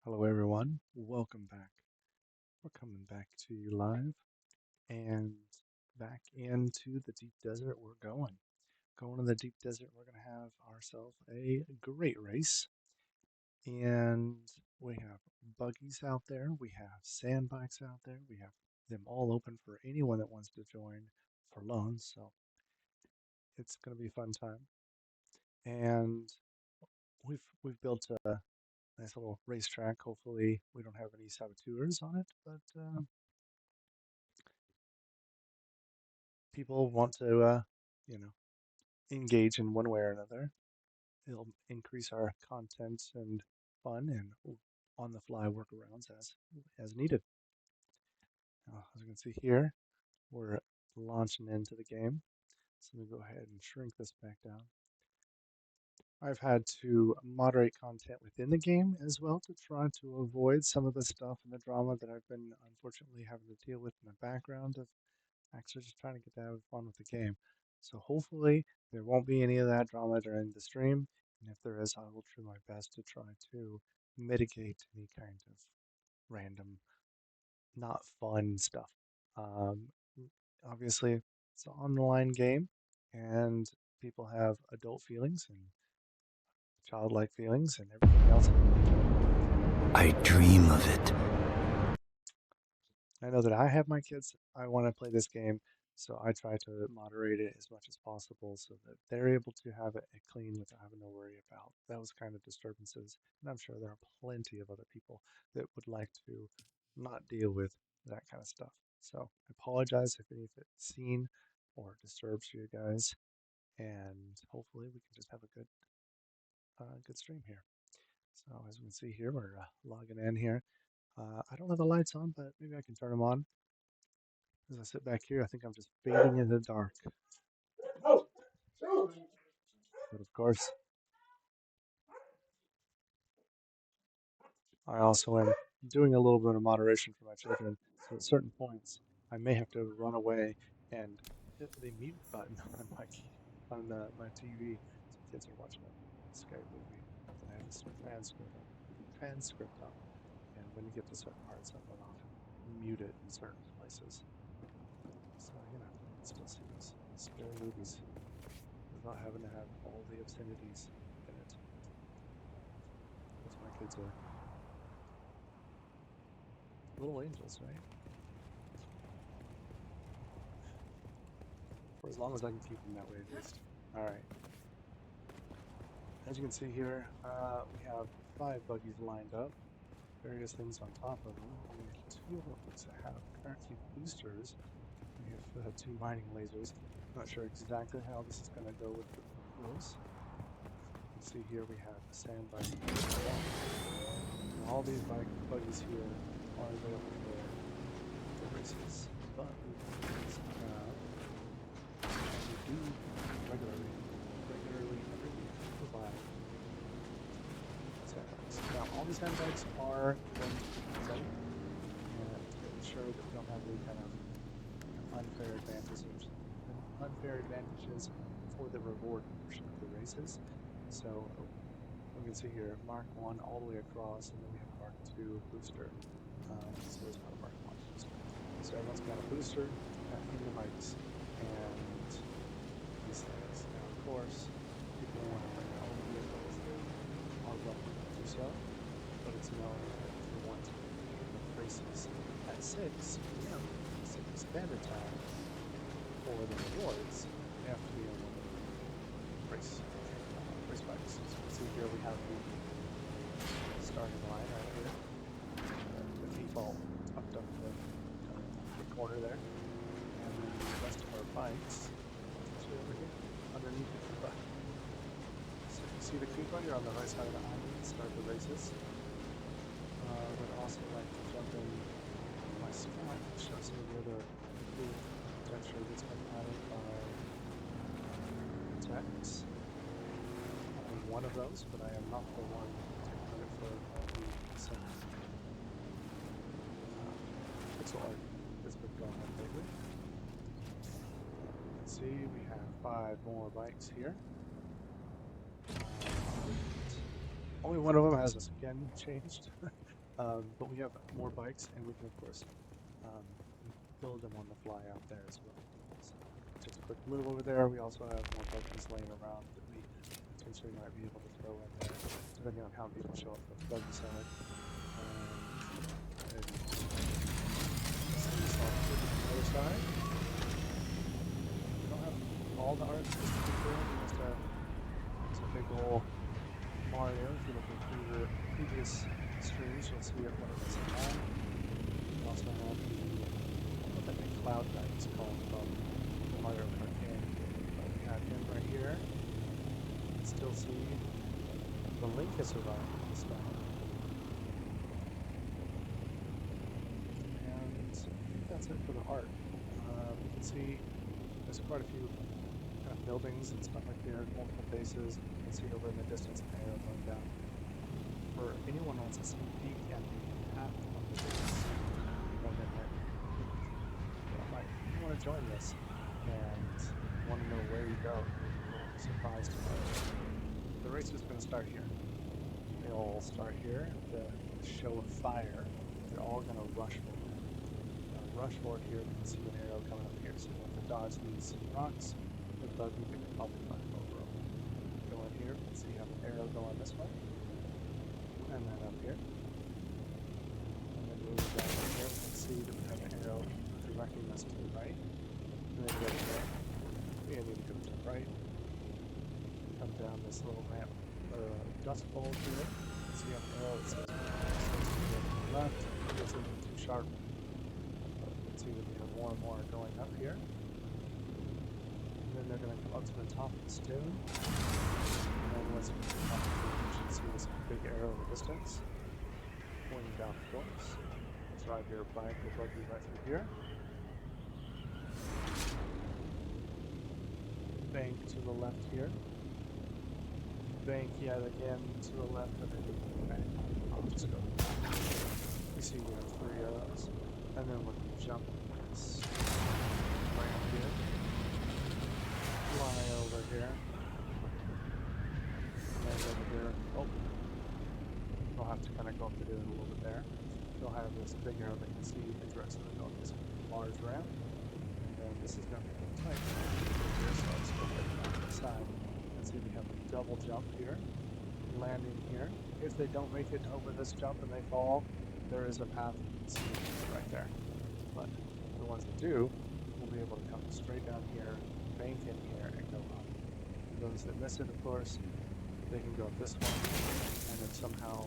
Hello, everyone. Welcome back. We're coming back to you live and back into the deep desert. We're going to the deep desert. We're going to have ourselves a great race. And we have buggies out there, we have sand bikes out there, we have them all open for anyone that wants to join for loans. So it's going to be a fun time. And we've built a nice little racetrack. Hopefully, we don't have any saboteurs on it, but people want to, engage in one way or another. It'll increase our content and fun and on the fly workarounds as needed. As you can see here, we're launching into the game. So let me go ahead and shrink this back down. I've had to moderate content within the game as well to try to avoid some of the stuff and the drama that I've been unfortunately having to deal with in the background of actually just trying to get to have fun with the game. So hopefully there won't be any of that drama during the stream, and if there is, I will try my best to try to mitigate any kind of random, not fun stuff. Um, Obviously, it's an online game, and people have adult feelings and childlike feelings and everything else. I dream of it. I know that I have my kids. I want to play this game, so I try to moderate it as much as possible so that they're able to have it clean without having to worry about those kind of disturbances. And I'm sure there are plenty of other people that would like to not deal with that kind of stuff. So I apologize if any of it's seen or disturbs you guys, and hopefully we can just have a good stream here. So as we can see here, we're logging in here. I don't have the lights on, but maybe I can turn them on. As I sit back here, I think I'm just fading in the dark. But of course, I also am doing a little bit of moderation for my children. So at certain points, I may have to run away and hit the mute button on my TV. So kids are watching a Skype movie that I have this transcript on. And when you get to certain parts, I will often mute it in certain places. So, still see those scary movies without having to have all the obscenities in it. That's my kids are. Little angels, right? For as long as I can keep them that way, at least. All right. As you can see here, we have 5 buggies lined up, various things on top of them. Only 2 of them have currently boosters. We have 2 mining lasers. Not sure exactly how this is going to go with those. You can see here we have the Sandbike Buggy. All these buggies here are available for races, but we do regularly every week provide sandbags. Now, all these sandbags are going to be presented and to ensure that we don't have any kind of unfair advantages for the reward portion of the races. So we can see here Mark 1 all the way across, and then we have Mark 2 booster. So there's not a Mark 1 booster. So everyone's got a booster in the bikes and these things. Now, of course, people want to bring their own vehicles are welcome to do so, but it's known that if you want to races at 6 p.m. Pacific Standard Time for the rewards, you have to be on one of the race bikes. So you can see here we have the starting line right here. The default tucked up the corner there. And then the rest of our bikes actually over here underneath the Kuba. So if you see the Kuba, you're on the right side of the island to start the races. But also like to jump in my spot and show some of the other cool architecture that's been added by Tex. I'm one of those, but I am not the one taking credit for all the pixel art that's been going on lately. You can see we have 5 more bikes here. Only one of them has a skin changed. But we have more bikes, and we can, of course, um, build them on the fly out there as well. So just a quick move over there. We also have more buggies laying around that we potentially might be able to throw in there, depending on how people show up for the buggy side. And send this off to the other side. We don't have all the art just to be clear. We must have a big ol' Mario. If you look at previous streams, you'll see it when it was on. We also have what that big cloud guy is called from the Mario Kart game. We have him right here. You can still see the Link has arrived this time. And I think that's it for the art. You can see there's quite a few kind of buildings and stuff like there, multiple bases. You can see over in the distance an arrow going down. For anyone who wants to sneak peek at the path of the base, you want to join this and want to know where you go, you'll be surprised to know. The race is going to start here. They all start here. The show of fire. They're all going to rush forward. Rush forward here. We can see an arrow coming up here. So you have to dodge these rocks. The buggy can probably climb over them. Go in here. You can see you have an arrow going this way. And then up here. And then moving down here, we can see that we have an arrow directing us to the right. And then go there. We need to go to the right. Come down this little ramp or dust bowl here. See you have an arrow that says to the left. It's a little too sharp. But you can see that we have more and more going up here. And then they're going to come up to the top of this dune. And then once we come up, you should see this big arrow in the distance, pointing down the course. Let's drive your bike or buggy right through here. Bank to the left here. Bank yet again to the left, and then bank. I'll just go. You see we have 3 arrows, and then we're going to jump this ramp here. Fly over here. And over here. Oh. We'll have to kind of go up the dune a little bit there. You'll have this big arrow that you can see the direction of going this large ramp. And then this is going to be tight. Here, so let's go ahead and on the side. And see we have a double jump here. Landing here. If they don't make it over this jump and they fall, there is a path you can see right there. But the ones that do will be able to come straight down here, bank in here, and go up. Those that miss it, of course, they can go up this one, and if somehow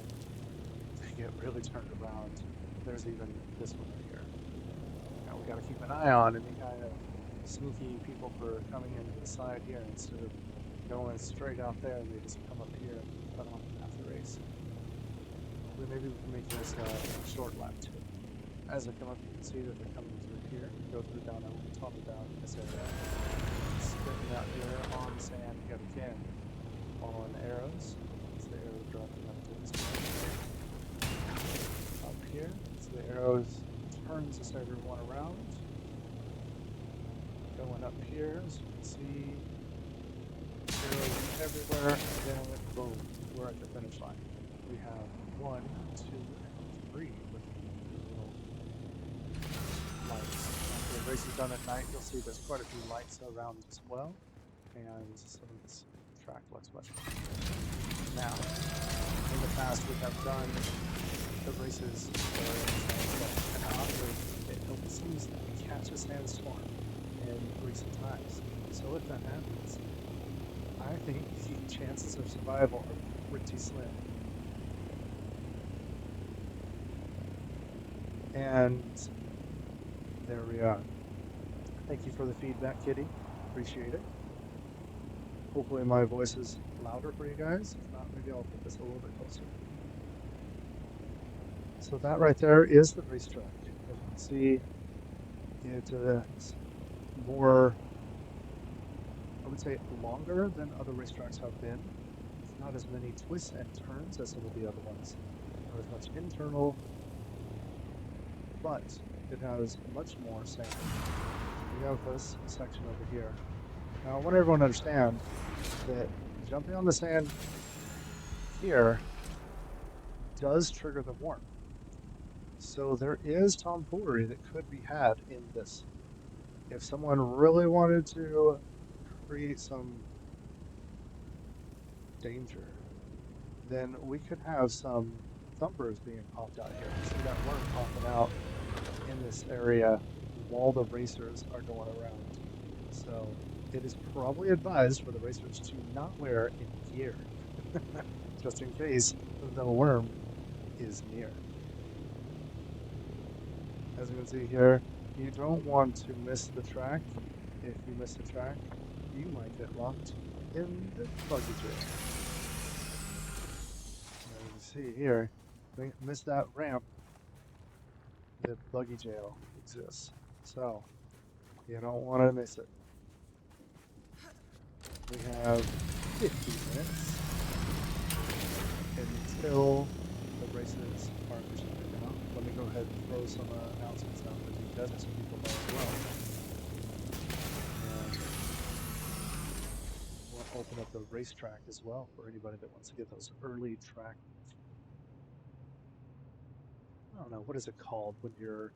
they get really turned around, there's even this one right here. Now we got to keep an eye on any kind of sneaky people for coming into the side here instead of going straight out there, and they just come up here and cut off half the race. Maybe we can make this a short lap too. As they come up, you can see that they're coming through here. Go through down over the top of down in this area. Spinning out here on the sand, you have again following the arrows. It's the arrow dropping up to this point. Up here, so the arrows turns this everyone around. Going up here, as you can see, arrows everywhere, and then boom, we're at the finish line. We have 1, 2, and 3 with little lights. After the race is done at night, you'll see there's quite a few lights around as well, and some of this track looks much better. Now, in the past we have done the races and it seems that we catch a sandstorm in recent times. So if that happens, I think the chances of survival are pretty slim. And there we are. Thank you for the feedback, Kitty. Appreciate it. Hopefully my voice is louder for you guys. If not, maybe I'll put this a little bit closer. So that right there is the racetrack. As you can see, it is more, I would say, longer than other racetracks have been. It's not as many twists and turns as some of the other ones. Not as much internal, but it has much more sand. We have this section over here. Now I want everyone to understand that jumping on the sand here does trigger the warmth. So there is tomfoolery that could be had in this. If someone really wanted to create some danger, then we could have some thumpers being popped out here. See that worm popping out in this area while the racers are going around. So it is probably advised for the racers to not wear any gear, just in case the worm is near. As you can see here, you don't want to miss the track. If you miss the track, you might get locked in the buggy jail. As you can see here, if you miss that ramp, the buggy jail exists. So you don't want to miss it. We have 50 minutes until the races are officially kicking off. Let me go ahead and throw some announcements out for you guys so people know as well. And we'll open up the racetrack as well for anybody that wants to get those early track. I don't know, what is it called when you're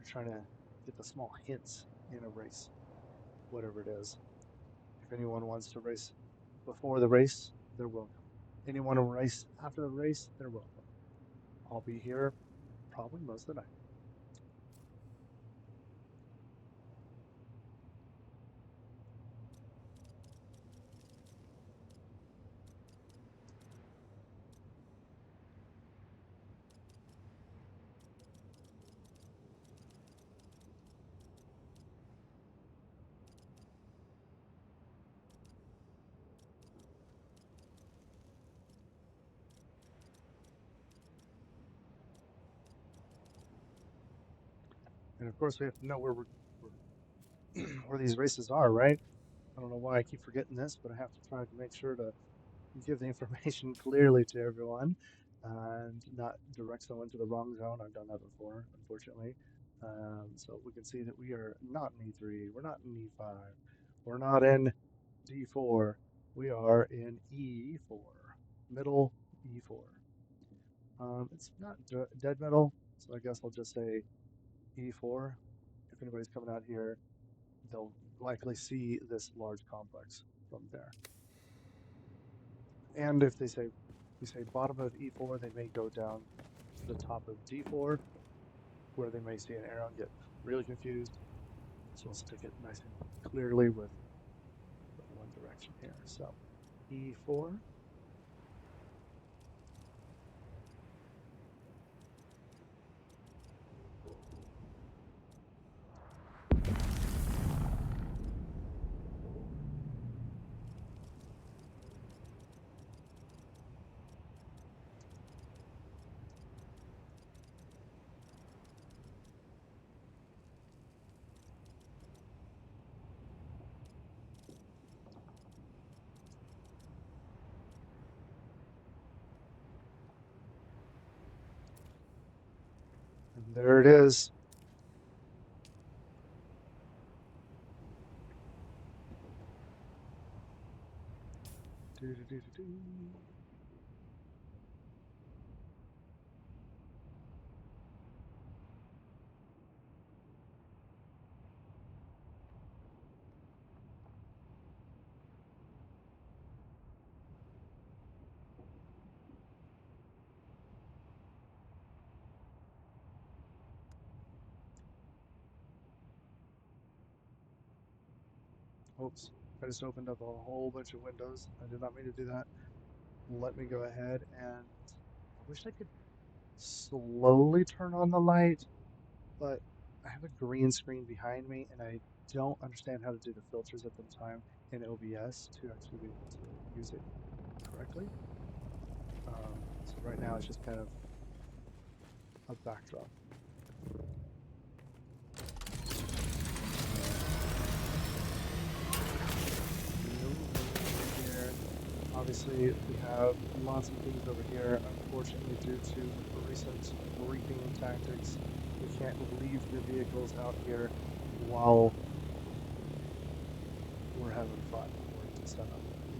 trying to get the small hints in a race, whatever it is. If anyone wants to race before the race, they're welcome. Anyone to race after the race, they're welcome. I'll be here probably most of the night. And of course, we have to know where these races are, right? I don't know why I keep forgetting this, but I have to try to make sure to give the information clearly to everyone and not direct someone to the wrong zone. I've done that before, unfortunately. So we can see that we are not in E3, we're not in E5, we're not in D4, we are in E4, middle E4. It's not dead middle, so I guess I'll just say E4. If anybody's coming out here, they'll likely see this large complex from there. And if we say bottom of E4, they may go down to the top of D4, where they may see an arrow and get really confused. So we'll stick it nice and clearly with one direction here. So E4. And there it is. Do, do, do, do, do. Oops, I just opened up a whole bunch of windows. I did not mean to do that. Let me go ahead and I wish I could slowly turn on the light, but I have a green screen behind me and I don't understand how to do the filters at the time in OBS to actually be able to use it correctly. So right now it's just kind of a backdrop. Here. Obviously, we have lots of things over here. Unfortunately, due to recent reaping tactics, we can't leave the vehicles out here while we're having fun. We're to set up.